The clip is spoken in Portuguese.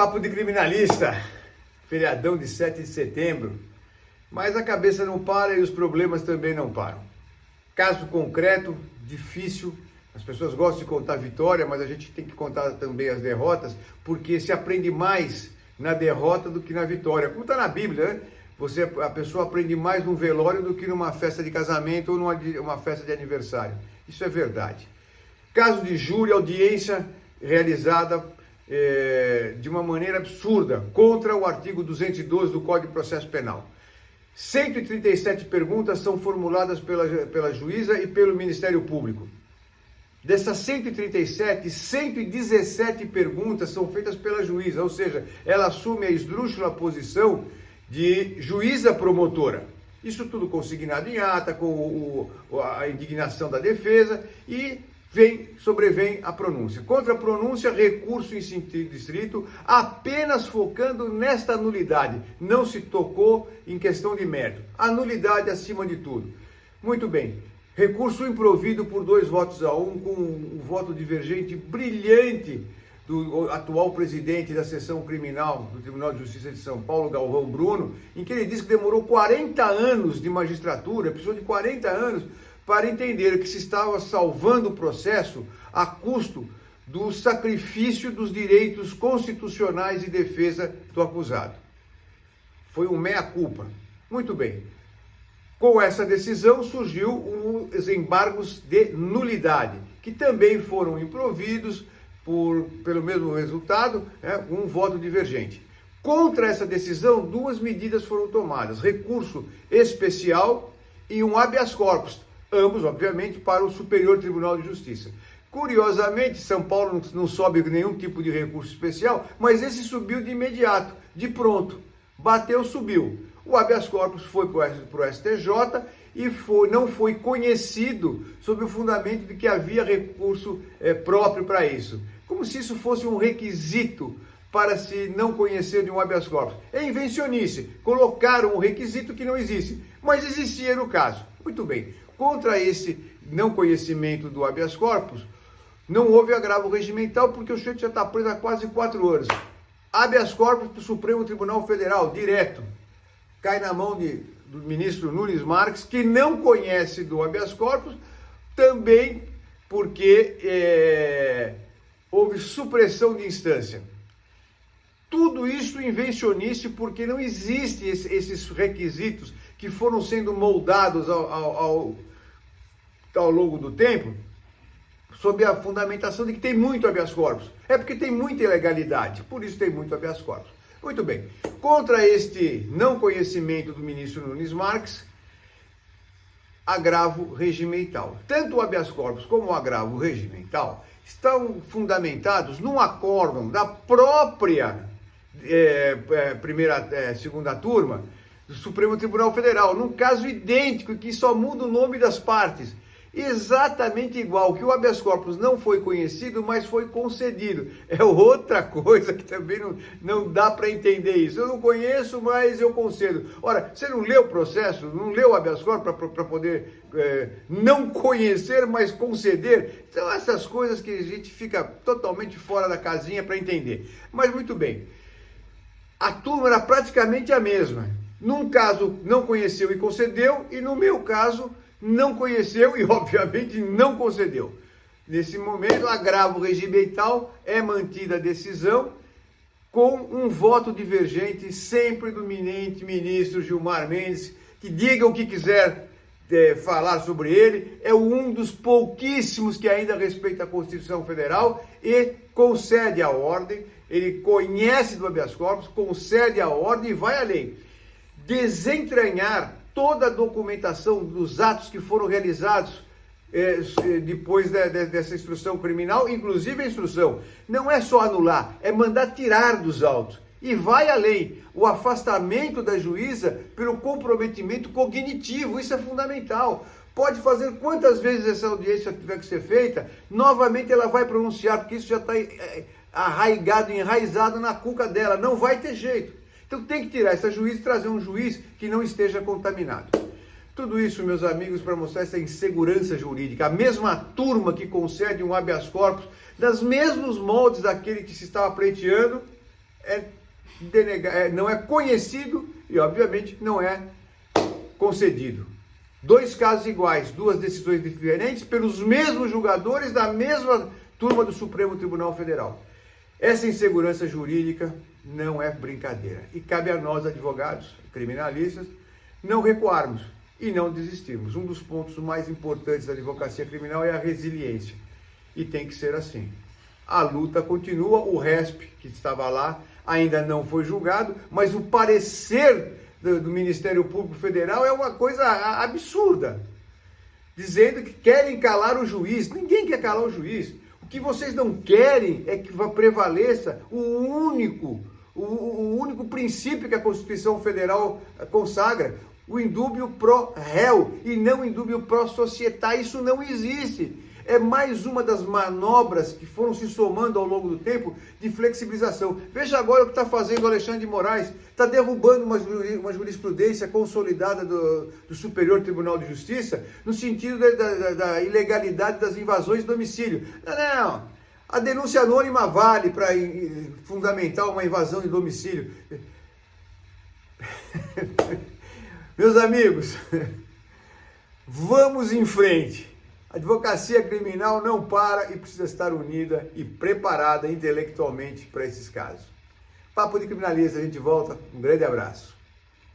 Papo de criminalista, feriadão de 7 de setembro, mas a cabeça não para e os problemas também não param. Caso concreto, difícil, as pessoas gostam de contar vitória, mas a gente tem que contar também as derrotas, porque se aprende mais na derrota do que na vitória. Como está na Bíblia, né? A pessoa aprende mais num velório do que numa festa de casamento ou numa festa de aniversário. Isso é verdade. Caso de júri, audiência realizada de uma maneira absurda contra o artigo 212 do Código de Processo Penal. 137 perguntas são formuladas pela juíza e pelo Ministério Público. Dessas 137, 117 perguntas são feitas pela juíza, ou seja, ela assume a esdrúxula posição de juíza promotora. Isso tudo consignado em ata, com a indignação da defesa e sobrevém a pronúncia. Contra a pronúncia, recurso em sentido estrito, apenas focando nesta nulidade. Não se tocou em questão de mérito. A nulidade acima de tudo. Muito bem. Recurso improvido por 2 votos a 1, com um voto divergente brilhante do atual presidente da seção criminal do Tribunal de Justiça de São Paulo, Galvão Bruno, em que ele disse que demorou 40 anos de magistratura, precisou de 40 anos para entender que se estava salvando o processo a custo do sacrifício dos direitos constitucionais de defesa do acusado. Foi um meia-culpa. Muito bem. Com essa decisão surgiu os embargos de nulidade, que também foram improvidos pelo mesmo resultado, um voto divergente. Contra essa decisão, 2 medidas foram tomadas: recurso especial e um habeas corpus, ambos, obviamente, para o Superior Tribunal de Justiça. Curiosamente, São Paulo não sobe nenhum tipo de recurso especial, mas esse subiu de imediato, de pronto. Bateu, subiu. O habeas corpus foi para o STJ e não foi conhecido sob o fundamento de que havia recurso próprio para isso. Como se isso fosse um requisito para se não conhecer de um habeas corpus. É invencionice. Colocaram um requisito que não existe, mas existia no caso. Muito bem. Contra esse não conhecimento do habeas corpus, não houve agravo regimental, porque o sujeito já está preso há quase 4 anos. Habeas corpus para o Supremo Tribunal Federal, direto. Cai na mão do ministro Nunes Marques, que não conhece do habeas corpus, também porque houve supressão de instância. Tudo isso invencionice, porque não existem esses requisitos que foram sendo moldados ao longo do tempo, sob a fundamentação de que tem muito habeas corpus. É porque tem muita ilegalidade, por isso tem muito habeas corpus. Muito bem. Contra este não conhecimento do ministro Nunes Marques, agravo regimental. Tanto o habeas corpus como o agravo regimental estão fundamentados num acórdão da própria segunda turma do Supremo Tribunal Federal, num caso idêntico, que só muda o nome das partes. Exatamente igual, que o habeas corpus não foi conhecido, mas foi concedido. É outra coisa que também não dá para entender isso. Eu não conheço, mas eu concedo. Ora, você não leu o processo, não leu o habeas corpus para poder não conhecer, mas conceder? São essas coisas que a gente fica totalmente fora da casinha para entender. Mas muito bem, a turma era praticamente a mesma. Num caso, não conheceu e concedeu, e no meu caso, não conheceu e, obviamente, não concedeu. Nesse momento, agravo regimental, é mantida a decisão com um voto divergente sempre do eminente ministro Gilmar Mendes, que diga o que quiser falar sobre ele, é um dos pouquíssimos que ainda respeita a Constituição Federal e concede a ordem. Ele conhece do habeas corpus, concede a ordem e vai além. Desentranhar toda a documentação dos atos que foram realizados depois dessa instrução criminal, inclusive a instrução. Não é só anular, é mandar tirar dos autos. E vai além, o afastamento da juíza pelo comprometimento cognitivo, isso é fundamental. Pode fazer quantas vezes essa audiência tiver que ser feita, novamente ela vai pronunciar, porque isso já está enraizado na cuca dela, não vai ter jeito. Então tem que tirar essa juíza e trazer um juiz que não esteja contaminado. Tudo isso, meus amigos, para mostrar essa insegurança jurídica. A mesma turma que concede um habeas corpus, nos mesmos moldes daquele que se estava pleiteando, não é conhecido e, obviamente, não é concedido. Dois casos iguais, duas decisões diferentes pelos mesmos julgadores da mesma turma do Supremo Tribunal Federal. Essa insegurança jurídica não é brincadeira. E cabe a nós, advogados, criminalistas, não recuarmos e não desistirmos. Um dos pontos mais importantes da advocacia criminal é a resiliência. E tem que ser assim. A luta continua, o RESP, que estava lá, ainda não foi julgado, mas o parecer do Ministério Público Federal é uma coisa absurda, dizendo que querem calar o juiz. Ninguém quer calar o juiz. O que vocês não querem é que prevaleça o único princípio que a Constituição Federal consagra, o indúbio pro réu e não o indúbio pro società. Isso não existe. É mais uma das manobras que foram se somando ao longo do tempo de flexibilização. Veja agora o que está fazendo o Alexandre de Moraes. Está derrubando uma jurisprudência consolidada do Superior Tribunal de Justiça no sentido da ilegalidade das invasões de domicílio. Não. A denúncia anônima vale para fundamentar uma invasão de domicílio. Meus amigos, vamos em frente. A advocacia criminal não para e precisa estar unida e preparada intelectualmente para esses casos. Papo de Criminalista, a gente volta. Um grande abraço.